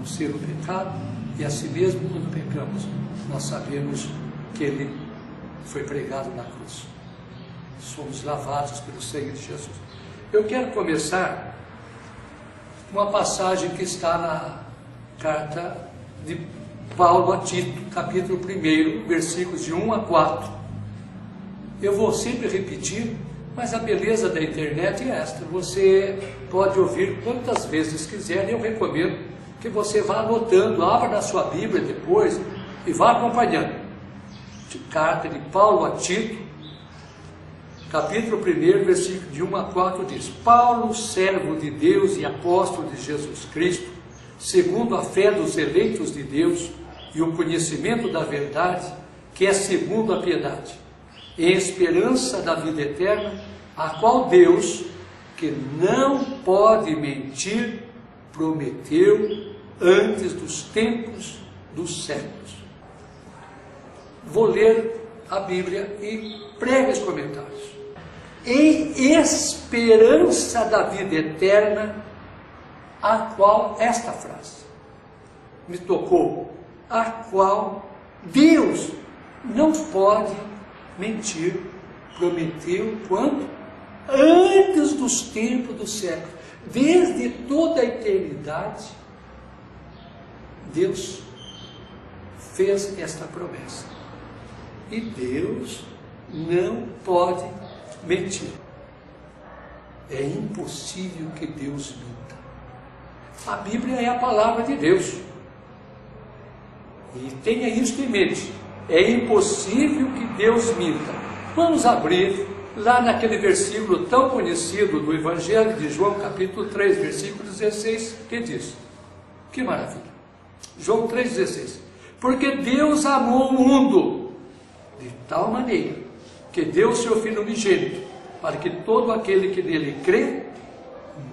ser o pecado, e assim mesmo quando pecamos, nós sabemos que Ele foi pregado na cruz. Somos lavados pelo sangue de Jesus. Eu quero começar com uma passagem que está na carta de Paulo a Tito, capítulo 1, versículos de 1 a 4. Eu vou sempre repetir, mas a beleza da internet é esta. Você pode ouvir quantas vezes quiser, e eu recomendo que você vá anotando, abra na sua Bíblia depois e vá acompanhando. Carta de Paulo a Tito, capítulo 1, versículo de 1 a 4 diz: Paulo, servo de Deus e apóstolo de Jesus Cristo, segundo a fé dos eleitos de Deus e o conhecimento da verdade, que é segundo a piedade, em esperança da vida eterna, a qual Deus, que não pode mentir, prometeu antes dos tempos dos séculos. Vou ler a Bíblia e prego os comentários. Em esperança da vida eterna, a qual, esta frase me tocou, a qual Deus não pode mentir, prometeu quando? Antes dos tempos do século, desde toda a eternidade, Deus fez esta promessa. E Deus não pode mentir. É impossível que Deus minta. A Bíblia é a palavra de Deus. E tenha isso em mente. É impossível que Deus minta. Vamos abrir lá naquele versículo tão conhecido do Evangelho de João, capítulo 3, versículo 16, que diz: que maravilha! João 3,16: porque Deus amou o mundo de tal maneira que deu o seu Filho unigênito, para que todo aquele que nele crê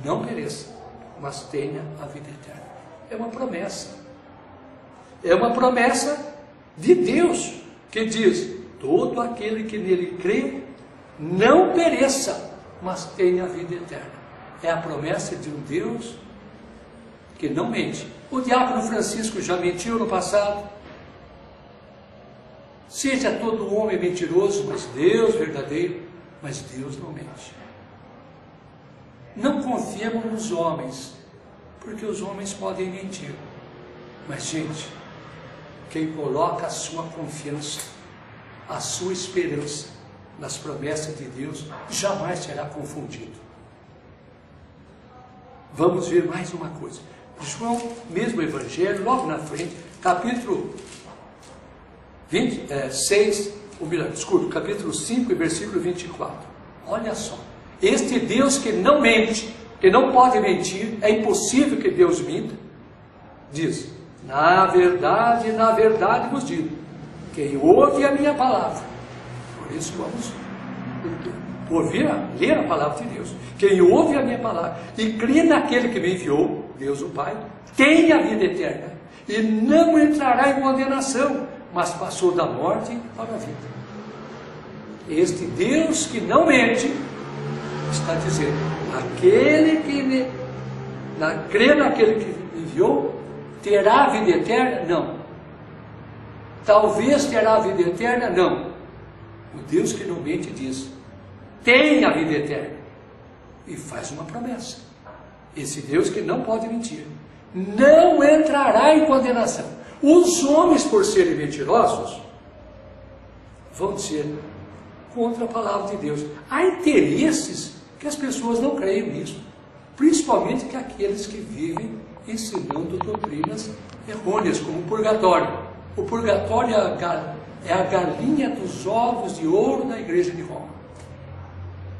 não pereça, mas tenha a vida eterna. É uma promessa. É uma promessa de Deus, que diz: todo aquele que nele crê não pereça, mas tenha a vida eterna. É a promessa de um Deus que não mente. O diácono Francisco já mentiu no passado. Seja todo homem mentiroso, mas Deus verdadeiro, mas Deus não mente. Não confiemos nos homens, porque os homens podem mentir. Mas, gente, quem coloca a sua confiança, a sua esperança nas promessas de Deus, jamais será confundido. Vamos ver mais uma coisa. João, mesmo Evangelho, logo na frente, capítulo 5, versículo 24. Olha só. Este Deus que não mente, que não pode mentir, é impossível que Deus minta, diz: na verdade vos digo, quem ouve a minha palavra, por isso vamos ler a palavra de Deus, quem ouve a minha palavra e crê naquele que me enviou, Deus o Pai, tem a vida eterna e não entrará em condenação, mas passou da morte para a vida. Este Deus que não mente está dizendo: aquele que crê naquele que me enviou terá a vida eterna? Não. Talvez terá a vida eterna? Não. O Deus que não mente diz: tem a vida eterna, e faz uma promessa. Esse Deus que não pode mentir não entrará em condenação. Os homens, por serem mentirosos, vão ser contra a palavra de Deus. Há interesses que as pessoas não creem nisso, principalmente que aqueles que vivem ensinando doutrinas errôneas, como o purgatório. O purgatório é a galinha dos ovos de ouro da igreja de Roma.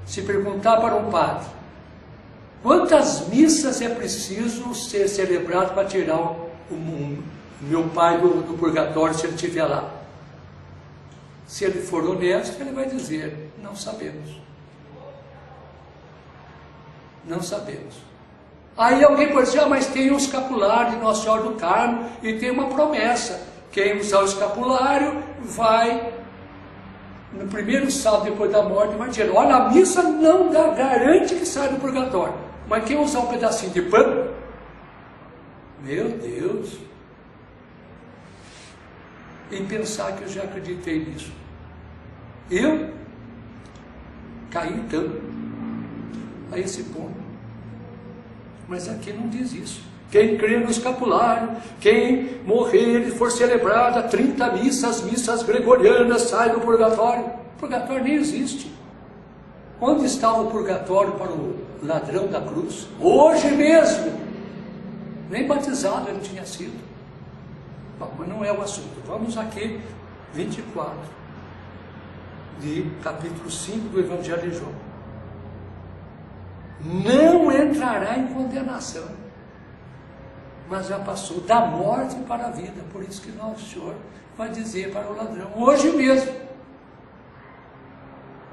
Se perguntar para um padre quantas missas é preciso ser celebrado para tirar o meu pai do purgatório, se ele estiver lá, se ele for honesto, ele vai dizer: não sabemos. Não sabemos. Aí alguém pode dizer: mas tem um escapulário de Nossa Senhora do Carmo e tem uma promessa. Quem usar o escapulário vai, no primeiro sábado depois da morte, vai dizer: olha, a missa não garante que saia do purgatório, mas quem usar um pedacinho de pano Meu Deus! Em pensar que eu já acreditei nisso. Eu caí tanto a esse ponto. Mas aqui não diz isso. Quem crê no escapulário, quem morrer e for celebrada 30 missas gregorianas, sai do purgatório. O purgatório nem existe. Onde está o purgatório para o ladrão da cruz? Hoje mesmo. Nem batizado ele tinha sido. Bom, mas não é o assunto. Vamos aqui, 24, de capítulo 5 do Evangelho de João. Não entrará em condenação, mas já passou da morte para a vida. Por isso que nosso Senhor vai dizer para o ladrão, hoje mesmo,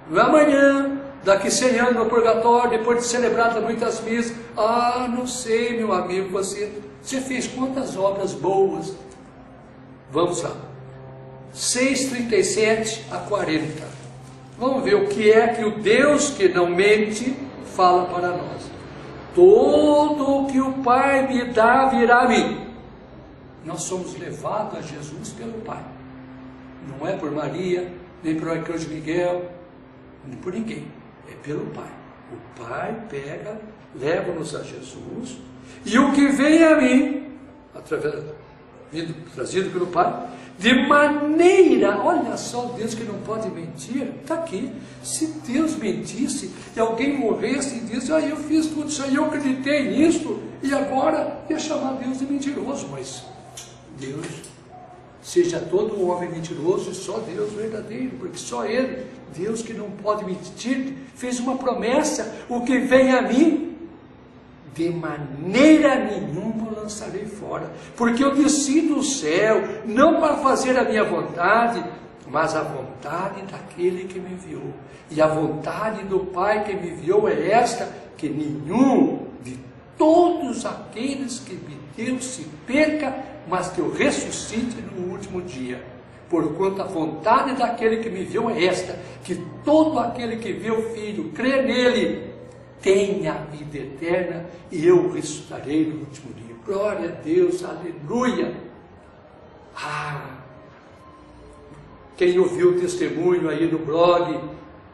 não é amanhã, daqui 100 anos no purgatório, depois de celebrado muitas missas. Ah, não sei, meu amigo, você fez quantas obras boas? Vamos lá, 6:37 a 40. Vamos ver o que é que o Deus que não mente fala para nós. Todo o que o Pai me dá virá a mim. Nós somos levados a Jesus pelo Pai. Não é por Maria, nem por Arcanjo Miguel, nem por ninguém. É pelo Pai. O Pai pega, leva-nos a Jesus. E o que vem a mim, trazido pelo Pai, de maneira, olha só, Deus que não pode mentir, está aqui. Se Deus mentisse e alguém morresse e disse, eu fiz tudo isso aí, eu acreditei nisso, e agora ia chamar Deus de mentiroso. Mas Deus, seja todo homem mentiroso e só Deus verdadeiro, porque só Ele, Deus que não pode mentir, fez uma promessa, o que vem a mim, de maneira nenhuma o lançarei fora, porque eu desci do céu, não para fazer a minha vontade, mas a vontade daquele que me enviou. E a vontade do Pai que me enviou é esta, que nenhum de todos aqueles que me deu se perca, mas que eu ressuscite no último dia. Porquanto a vontade daquele que me enviou é esta, que todo aquele que vê o Filho, crê nele, tenha a vida eterna, e eu ressuscitarei no último dia. Glória a Deus, aleluia. Quem ouviu o testemunho aí no blog,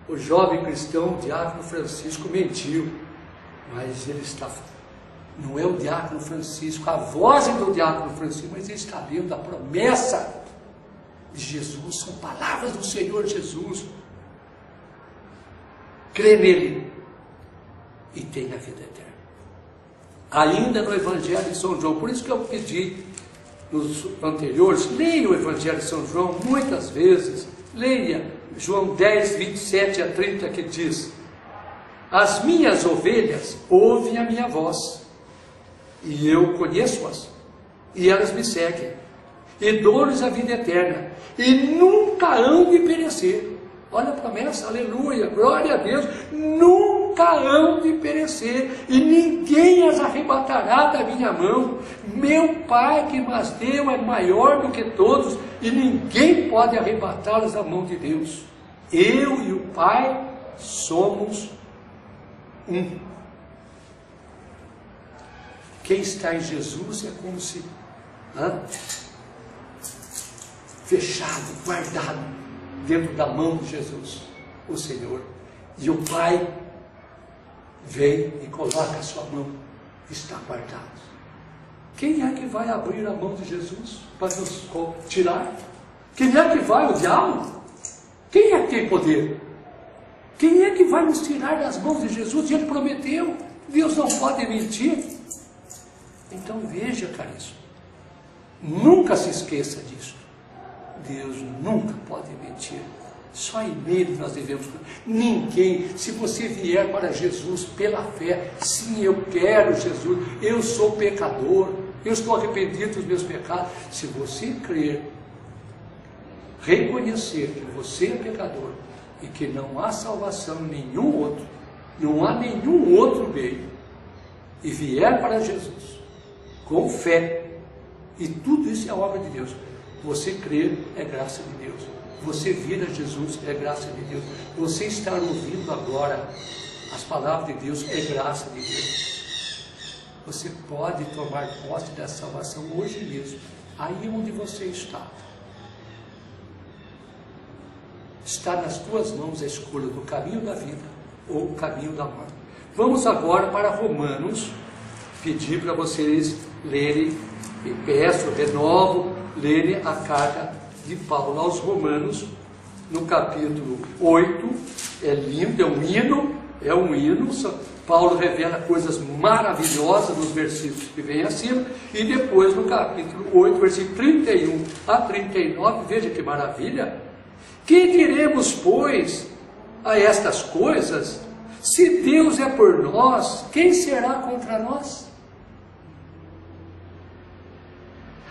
o jovem cristão, o diácono Francisco, mentiu, mas ele está, não é o diácono Francisco, a voz é do diácono Francisco, mas ele está lendo a promessa de Jesus, são palavras do Senhor Jesus. Crê nele e tenha a vida eterna. Ainda no Evangelho de São João, por isso que eu pedi nos anteriores, leia o Evangelho de São João muitas vezes, leia João 10, 27 a 30, que diz, as minhas ovelhas ouvem a minha voz, e eu conheço-as, e elas me seguem, e dou-lhes a vida eterna, e nunca hão de perecer. Olha a promessa, aleluia, glória a Deus, nunca hão de perecer, e ninguém as arrebatará da minha mão. Meu Pai que mas deu é maior do que todos, e ninguém pode arrebatá-las da mão de Deus. Eu e o Pai somos um. Quem está em Jesus é como se fechado, guardado dentro da mão de Jesus, o Senhor. E o Pai vem e coloca a sua mão, está guardado. Quem é que vai abrir a mão de Jesus para nos tirar? Quem é que vai? O diabo? Quem é que tem poder? Quem é que vai nos tirar das mãos de Jesus? Ele prometeu, Deus não pode mentir. Então veja, caríssimo, nunca se esqueça disso. Deus nunca pode mentir. Só em Ele nós devemos. Ninguém, se você vier para Jesus pela fé, sim, eu quero Jesus, eu sou pecador, eu estou arrependido dos meus pecados. Se você crer, reconhecer que você é pecador e que não há salvação em nenhum outro, não há nenhum outro meio, e vier para Jesus com fé, e tudo isso é obra de Deus. Você crer é graça de Deus. Você vir a Jesus é graça de Deus. Você estar ouvindo agora as palavras de Deus é graça de Deus. Você pode tomar posse da salvação hoje mesmo, aí onde você está. Está nas tuas mãos a escolha do caminho da vida ou o caminho da morte. Vamos agora para Romanos, pedir para vocês lerem, e peço, renovo, lerem a carta de Paulo aos Romanos, no capítulo 8, é lindo, é um hino, Paulo revela coisas maravilhosas nos versículos que vêm acima, e depois no capítulo 8, versículo 31 a 39, veja que maravilha. Que diremos, pois, a estas coisas? Se Deus é por nós, quem será contra nós?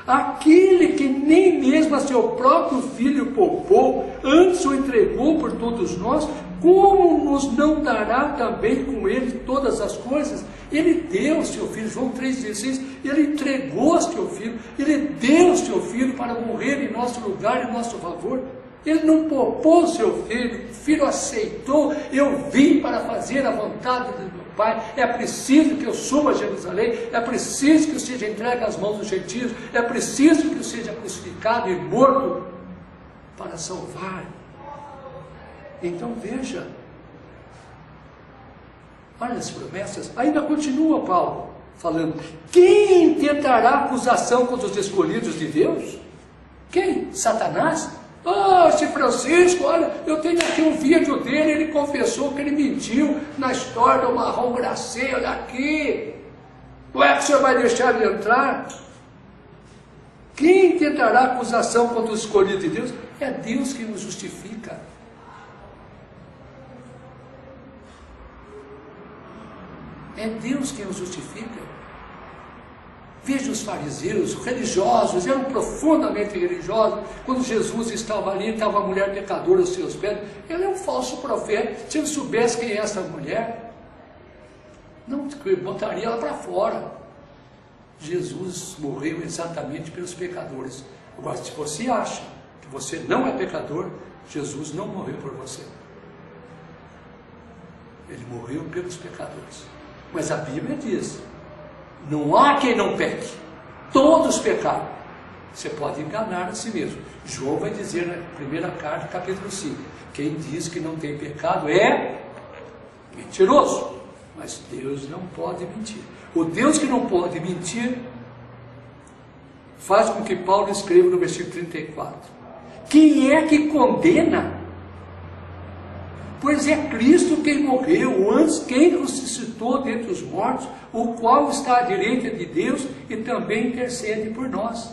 Aquele que nem mesmo a seu próprio Filho poupou, antes o entregou por todos nós, como nos não dará também com ele todas as coisas? Ele deu o seu Filho, João 3,16, ele entregou o seu Filho, ele deu o seu Filho para morrer em nosso lugar, em nosso favor. Ele não poupou o seu Filho, o Filho aceitou, eu vim para fazer a vontade do meu Pai, é preciso que eu suba a Jerusalém, é preciso que eu seja entregue às mãos dos gentios, é preciso que eu seja crucificado e morto para salvar. Então veja, olha as promessas, ainda continua Paulo falando, quem intentará acusação contra os escolhidos de Deus? Quem? Satanás? Esse Francisco, olha, eu tenho aqui um vídeo dele, ele confessou que ele mentiu na história do marrom glacê, olha aqui. Não é que o senhor vai deixar ele entrar? Quem tentará acusação contra os escolhidos de Deus? É Deus quem nos justifica. É Deus quem os justifica. Veja os fariseus, religiosos, eram profundamente religiosos. Quando Jesus estava ali, estava a mulher pecadora aos seus pés. Ele é um falso profeta. Se ele soubesse quem é essa mulher, não botaria ela para fora. Jesus morreu exatamente pelos pecadores. Agora, se você acha que você não é pecador, Jesus não morreu por você. Ele morreu pelos pecadores. Mas a Bíblia diz, não há quem não peque, todos pecaram. Você pode enganar a si mesmo. João vai dizer na primeira carta, capítulo 5, quem diz que não tem pecado é mentiroso, mas Deus não pode mentir. O Deus que não pode mentir faz com que Paulo escreva no versículo 34, quem é que condena? Pois é Cristo quem morreu, antes quem ressuscitou dentre os mortos, o qual está à direita de Deus e também intercede por nós.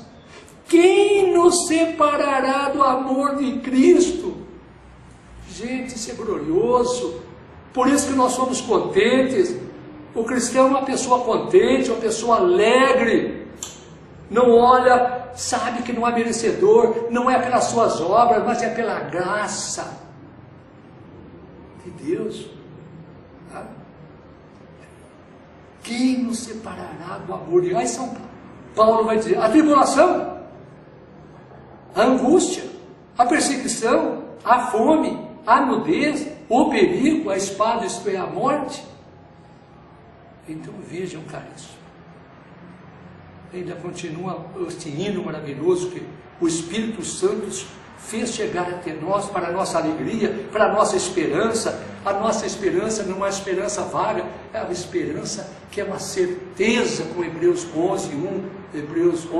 Quem nos separará do amor de Cristo? Gente, isso é glorioso. Por isso que nós somos contentes. O cristão é uma pessoa contente, uma pessoa alegre. Não olha, sabe que não é merecedor, não é pelas suas obras, mas é pela graça de Deus. Tá? Quem nos separará do amor de Deus? Aí São Paulo vai dizer, a tribulação, a angústia, a perseguição, a fome, a nudez, o perigo, a espada, isto é, a morte. Então vejam, caros, ainda continua este hino maravilhoso que o Espírito Santo fez chegar até nós, para a nossa alegria, para a nossa esperança. A nossa esperança não é uma esperança vaga, é uma esperança que é uma certeza, com Hebreus 11, 1, Hebreus 11,